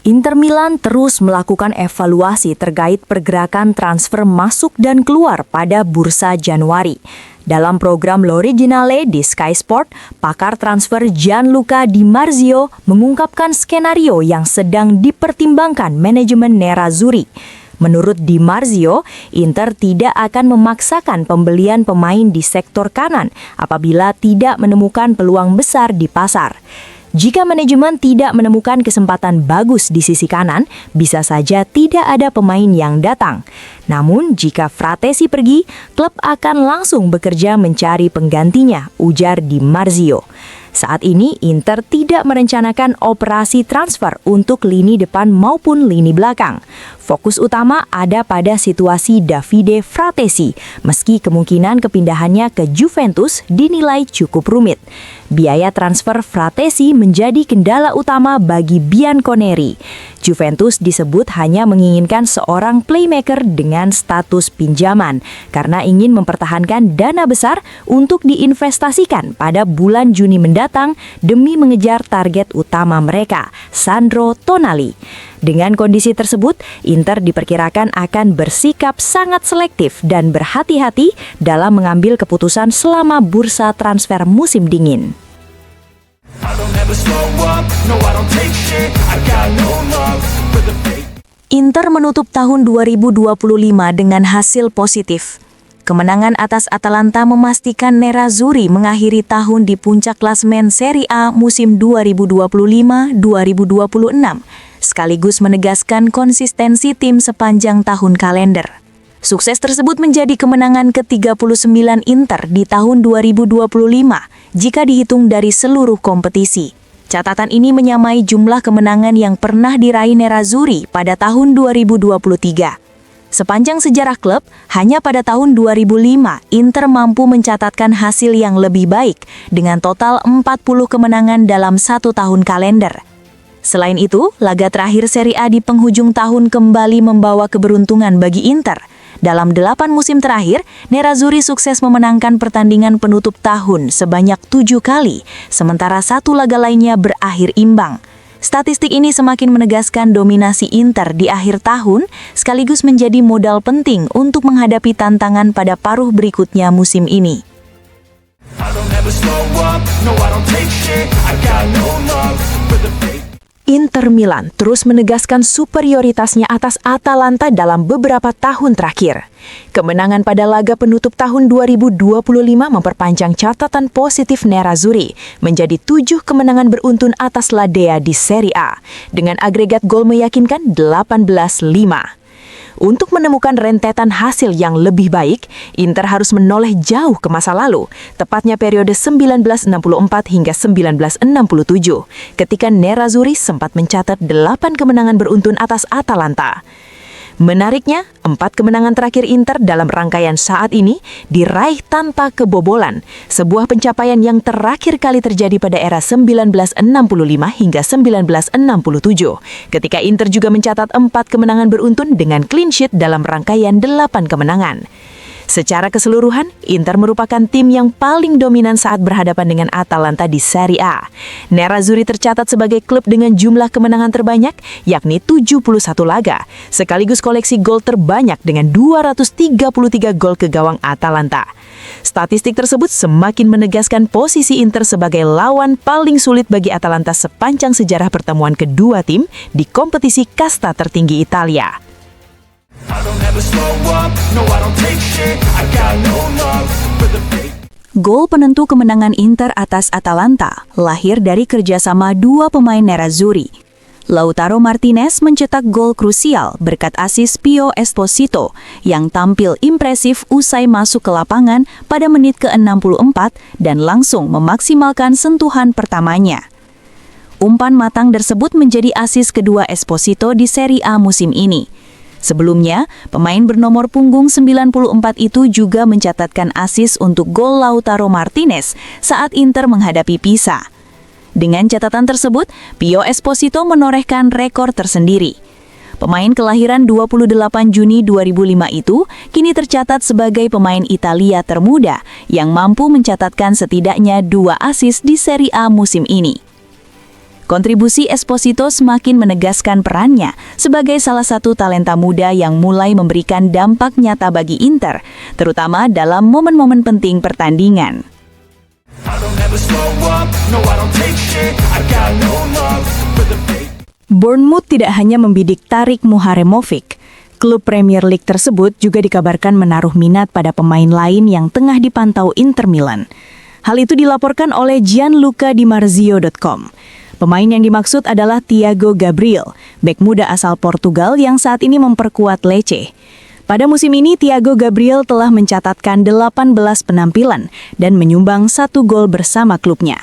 Inter Milan terus melakukan evaluasi terkait pergerakan transfer masuk dan keluar pada bursa Januari. Dalam program L'Originale di Sky Sport, pakar transfer Gianluca Di Marzio mengungkapkan skenario yang sedang dipertimbangkan manajemen Nerazzurri. Menurut Di Marzio, Inter tidak akan memaksakan pembelian pemain di sektor kanan apabila tidak menemukan peluang besar di pasar. Jika manajemen tidak menemukan kesempatan bagus di sisi kanan, bisa saja tidak ada pemain yang datang. Namun, jika Fratesi pergi, klub akan langsung bekerja mencari penggantinya, ujar Di Marzio. Saat ini, Inter tidak merencanakan operasi transfer untuk lini depan maupun lini belakang. Fokus utama ada pada situasi Davide Fratesi, meski kemungkinan kepindahannya ke Juventus dinilai cukup rumit. Biaya transfer Fratesi menjadi kendala utama bagi Bianconeri. Juventus disebut hanya menginginkan seorang playmaker dengan status pinjaman karena ingin mempertahankan dana besar untuk diinvestasikan pada bulan Juni mendatang demi mengejar target utama mereka, Sandro Tonali. Dengan kondisi tersebut, Inter diperkirakan akan bersikap sangat selektif dan berhati-hati dalam mengambil keputusan selama bursa transfer musim dingin. Inter menutup tahun 2025 dengan hasil positif. Kemenangan atas Atalanta memastikan Nerazzurri mengakhiri tahun di puncak klasemen Serie A musim 2025-2026, sekaligus menegaskan konsistensi tim sepanjang tahun kalender. Sukses tersebut menjadi kemenangan ke-39 Inter di tahun 2025 jika dihitung dari seluruh kompetisi. Catatan ini menyamai jumlah kemenangan yang pernah diraih Nerazzurri pada tahun 2023. Sepanjang sejarah klub, hanya pada tahun 2005 Inter mampu mencatatkan hasil yang lebih baik dengan total 40 kemenangan dalam satu tahun kalender. Selain itu, laga terakhir Serie A di penghujung tahun kembali membawa keberuntungan bagi Inter. Dalam 8 musim terakhir, Nerazzurri sukses memenangkan pertandingan penutup tahun sebanyak 7 kali, sementara satu laga lainnya berakhir imbang. Statistik ini semakin menegaskan dominasi Inter di akhir tahun, sekaligus menjadi modal penting untuk menghadapi tantangan pada paruh berikutnya musim ini. Inter Milan terus menegaskan superioritasnya atas Atalanta dalam beberapa tahun terakhir. Kemenangan pada laga penutup tahun 2025 memperpanjang catatan positif Nerazzurri menjadi 7 kemenangan beruntun atas La Dea di Serie A dengan agregat gol meyakinkan 18-5. Untuk menemukan rentetan hasil yang lebih baik, Inter harus menoleh jauh ke masa lalu, tepatnya periode 1964 hingga 1967, ketika Nerazzurri sempat mencatat 8 kemenangan beruntun atas Atalanta. Menariknya, 4 kemenangan terakhir Inter dalam rangkaian saat ini diraih tanpa kebobolan, sebuah pencapaian yang terakhir kali terjadi pada era 1965 hingga 1967, ketika Inter juga mencatat 4 kemenangan beruntun dengan clean sheet dalam rangkaian 8 kemenangan. Secara keseluruhan, Inter merupakan tim yang paling dominan saat berhadapan dengan Atalanta di Serie A. Nerazzurri tercatat sebagai klub dengan jumlah kemenangan terbanyak, yakni 71 laga, sekaligus koleksi gol terbanyak dengan 233 gol ke gawang Atalanta. Statistik tersebut semakin menegaskan posisi Inter sebagai lawan paling sulit bagi Atalanta sepanjang sejarah pertemuan kedua tim di kompetisi kasta tertinggi Italia. Gol penentu kemenangan Inter atas Atalanta lahir dari kerjasama 2 pemain Nerazzurri. Lautaro Martinez mencetak gol krusial berkat asis Pio Esposito yang tampil impresif usai masuk ke lapangan pada menit ke-64 dan langsung memaksimalkan sentuhan pertamanya. Umpan matang tersebut menjadi asis kedua Esposito di Serie A musim ini. Sebelumnya, pemain bernomor punggung 94 itu juga mencatatkan asis untuk gol Lautaro Martinez saat Inter menghadapi Pisa. Dengan catatan tersebut, Pio Esposito menorehkan rekor tersendiri. Pemain kelahiran 28 Juni 2005 itu kini tercatat sebagai pemain Italia termuda yang mampu mencatatkan setidaknya 2 assist di Serie A musim ini. Kontribusi Esposito semakin menegaskan perannya sebagai salah satu talenta muda yang mulai memberikan dampak nyata bagi Inter, terutama dalam momen-momen penting pertandingan. Bournemouth tidak hanya membidik Tarik Muharemovic. Klub Premier League tersebut juga dikabarkan menaruh minat pada pemain lain yang tengah dipantau Inter Milan. Hal itu dilaporkan oleh Gianluca Di Marzio.com. Pemain yang dimaksud adalah Thiago Gabriel, bek muda asal Portugal yang saat ini memperkuat Lecce. Pada musim ini, Thiago Gabriel telah mencatatkan 18 penampilan dan menyumbang 1 gol bersama klubnya.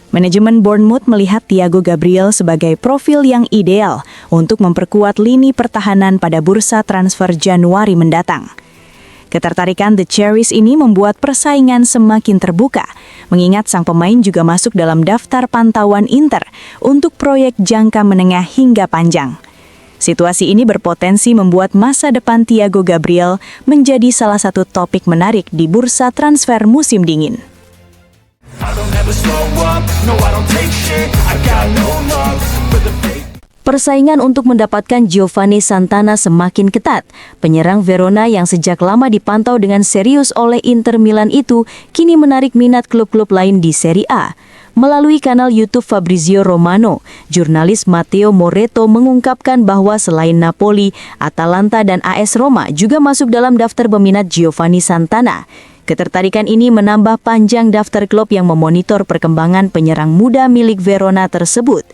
Manajemen Bournemouth melihat Thiago Gabriel sebagai profil yang ideal untuk memperkuat lini pertahanan pada bursa transfer Januari mendatang. Ketertarikan The Cherries ini membuat persaingan semakin terbuka, mengingat sang pemain juga masuk dalam daftar pantauan Inter untuk proyek jangka menengah hingga panjang. Situasi ini berpotensi membuat masa depan Thiago Gabriel menjadi salah satu topik menarik di bursa transfer musim dingin. Persaingan untuk mendapatkan Giovanni Santana semakin ketat. Penyerang Verona yang sejak lama dipantau dengan serius oleh Inter Milan itu kini menarik minat klub-klub lain di Serie A. Melalui kanal YouTube Fabrizio Romano, jurnalis Matteo Moretto mengungkapkan bahwa selain Napoli, Atalanta dan AS Roma juga masuk dalam daftar peminat Giovanni Santana. Ketertarikan ini menambah panjang daftar klub yang memonitor perkembangan penyerang muda milik Verona tersebut.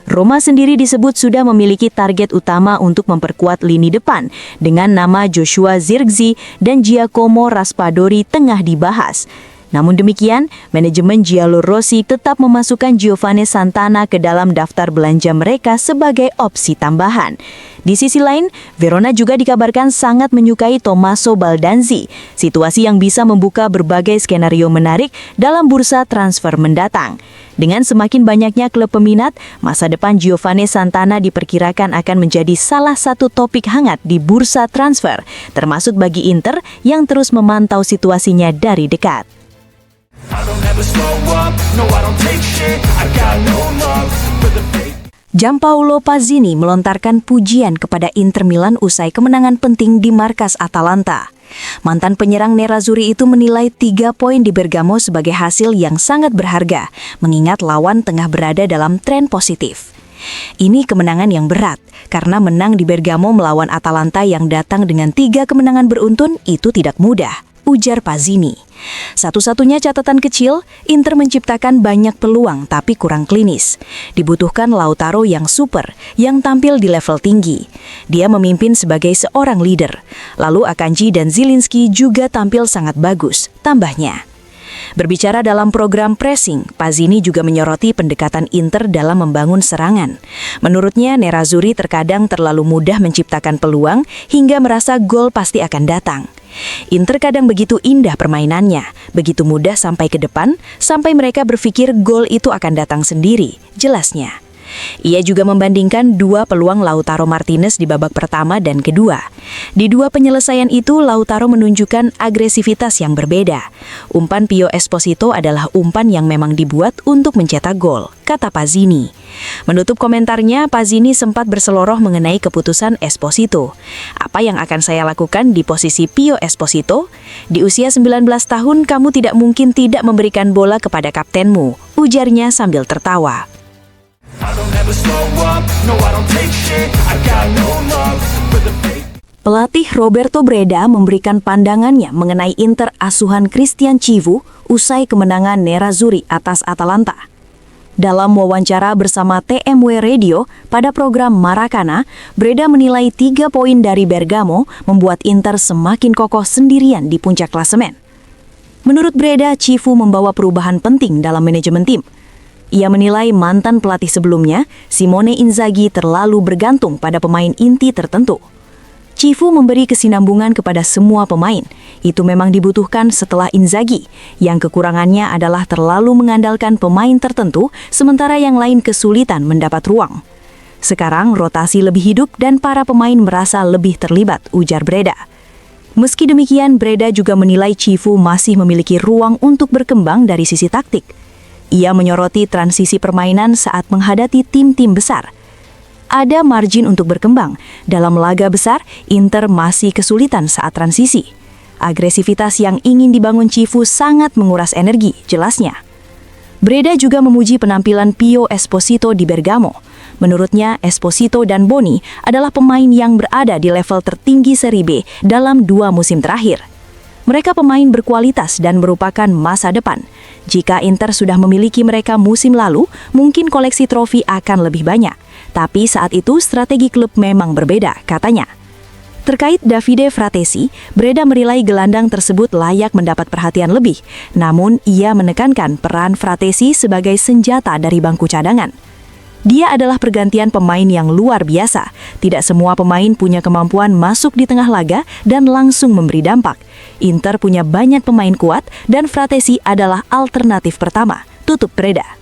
Roma sendiri disebut sudah memiliki target utama untuk memperkuat lini depan dengan nama Joshua Zirkzee dan Giacomo Raspadori tengah dibahas. Namun demikian, manajemen Giallorossi tetap memasukkan Giovanni Santana ke dalam daftar belanja mereka sebagai opsi tambahan. Di sisi lain, Verona juga dikabarkan sangat menyukai Tommaso Baldanzi, situasi yang bisa membuka berbagai skenario menarik dalam bursa transfer mendatang. Dengan semakin banyaknya klub peminat, masa depan Giovanni Santana diperkirakan akan menjadi salah satu topik hangat di bursa transfer, termasuk bagi Inter yang terus memantau situasinya dari dekat. Gianpaolo Pazzini melontarkan pujian kepada Inter Milan usai kemenangan penting di markas Atalanta. Mantan penyerang Nerazzurri itu menilai 3 poin di Bergamo sebagai hasil yang sangat berharga, mengingat lawan tengah berada dalam tren positif. Ini kemenangan yang berat, karena menang di Bergamo melawan Atalanta yang datang dengan 3 kemenangan beruntun itu tidak mudah, ujar Pazzini. Satu-satunya catatan kecil, Inter menciptakan banyak peluang tapi kurang klinis. Dibutuhkan Lautaro yang super, yang tampil di level tinggi. Dia memimpin sebagai seorang leader. Lalu Akanji dan Zielinski juga tampil sangat bagus, tambahnya. Berbicara dalam program pressing, Pazzini juga menyoroti pendekatan Inter dalam membangun serangan. Menurutnya, Nerazzurri terkadang terlalu mudah menciptakan peluang hingga merasa gol pasti akan datang. Inter kadang begitu indah permainannya, begitu mudah sampai ke depan, sampai mereka berpikir gol itu akan datang sendiri, jelasnya. Ia juga membandingkan 2 peluang Lautaro Martinez di babak pertama dan kedua. Di 2 penyelesaian itu, Lautaro menunjukkan agresivitas yang berbeda. Umpan Pio Esposito adalah umpan yang memang dibuat untuk mencetak gol, kata Pazzini. Menutup komentarnya, Pazzini sempat berseloroh mengenai keputusan Esposito. Apa yang akan saya lakukan di posisi Pio Esposito? Di usia 19 tahun, kamu tidak mungkin tidak memberikan bola kepada kaptenmu, ujarnya sambil tertawa. Pelatih Roberto Breda memberikan pandangannya mengenai Inter asuhan Christian Chivu usai kemenangan Nerazzurri atas Atalanta. Dalam wawancara bersama TMW Radio pada program Maracana, Breda menilai 3 poin dari Bergamo membuat Inter semakin kokoh sendirian di puncak klasemen. Menurut Breda, Chivu membawa perubahan penting dalam manajemen tim. Ia menilai mantan pelatih sebelumnya, Simone Inzaghi, terlalu bergantung pada pemain inti tertentu. Chivu memberi kesinambungan kepada semua pemain. Itu memang dibutuhkan setelah Inzaghi, yang kekurangannya adalah terlalu mengandalkan pemain tertentu, sementara yang lain kesulitan mendapat ruang. Sekarang rotasi lebih hidup dan para pemain merasa lebih terlibat, ujar Breda. Meski demikian, Breda juga menilai Cifu masih memiliki ruang untuk berkembang dari sisi taktik. Ia menyoroti transisi permainan saat menghadapi tim-tim besar. Ada margin untuk berkembang. Dalam laga besar, Inter masih kesulitan saat transisi. Agresivitas yang ingin dibangun Cifu sangat menguras energi, jelasnya. Breda juga memuji penampilan Pio Esposito di Bergamo. Menurutnya, Esposito dan Boni adalah pemain yang berada di level tertinggi Serie B dalam 2 musim terakhir. Mereka pemain berkualitas dan merupakan masa depan. Jika Inter sudah memiliki mereka musim lalu, mungkin koleksi trofi akan lebih banyak. Tapi saat itu strategi klub memang berbeda, katanya. Terkait Davide Fratesi, Breda menilai gelandang tersebut layak mendapat perhatian lebih. Namun, ia menekankan peran Fratesi sebagai senjata dari bangku cadangan. Dia adalah pergantian pemain yang luar biasa. Tidak semua pemain punya kemampuan masuk di tengah laga dan langsung memberi dampak. Inter punya banyak pemain kuat dan Fratesi adalah alternatif pertama, tutup Breda.